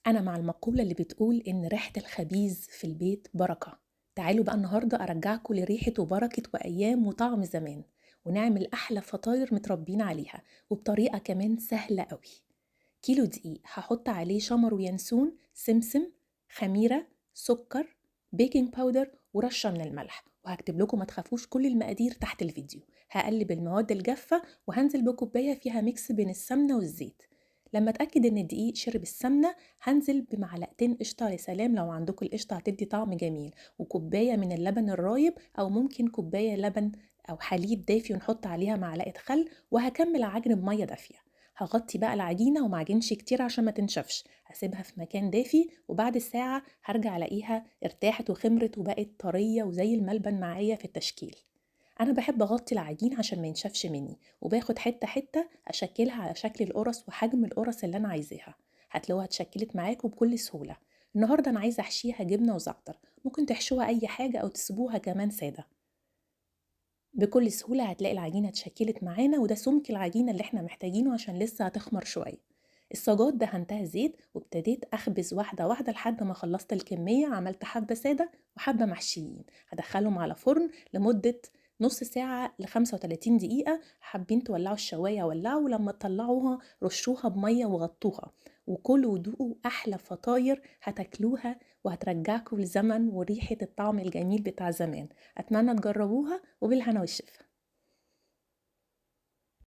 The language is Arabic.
أنا مع المقولة اللي بتقول إن ريحة الخبيز في البيت بركة. تعالوا بقى النهاردة أرجعكم لريحة وبركة وأيام وطعم زمان، ونعمل أحلى فطاير متربين عليها وبطريقة كمان سهلة قوي. كيلو دقيق هحط عليه شمر وينسون، سمسم، خميرة، سكر، بيكنج باودر ورشة من الملح، وهكتب لكم ما تخافوش كل المقادير تحت الفيديو. هقلب المواد الجافة وهنزل بكوباية فيها ميكس بين السمنة والزيت. لما اتأكد ان الدقيق شرب السمنة هنزل بمعلقتين قشطة، يا سلام لو عندكم القشطة هتدي طعم جميل، وكوباية من اللبن الرايب او ممكن كوباية لبن او حليب دافي ونحط عليها معلقة خل، وهكمل عجن بمية دافية. هغطي بقى العجينة ومعجنش كتير عشان ما تنشفش، هسيبها في مكان دافي وبعد ساعة هرجع الاقيها ارتاحت وخمرت وبقت طرية وزي الملبن معايا في التشكيل. انا بحب اغطي العجين عشان ما ينشفش مني، وباخد حتة حتة اشكلها على شكل القرص وحجم القرص اللي انا عايزاها. هتلاقوها اتشكلت معاكم بكل سهولة. النهاردة انا عايزة احشيها جبنة وزعتر، ممكن تحشوها اي حاجة او تسيبوها كمان سادة. بكل سهولة هتلاقي العجينة اتشكلت معانا، وده سمك العجينة اللي احنا محتاجينه عشان لسه هتخمر شوية. الصاجات دهنتها زيت وابتديت اخبز واحدة واحدة لحد ما خلصت الكمية. عملت حبة سادة وحبة محشيين، هدخلهم على فرن لمدة نص ساعة ل35 دقيقة. حابين تولعوا الشواية ولعوا، ولما تطلعوها رشوها بمية وغطوها، وكلوا ودوقوا أحلى فطاير هتاكلوها وهترجعكم لزمن وريحة الطعم الجميل بتاع زمان. أتمنى تجربوها وبالهنا والشفا.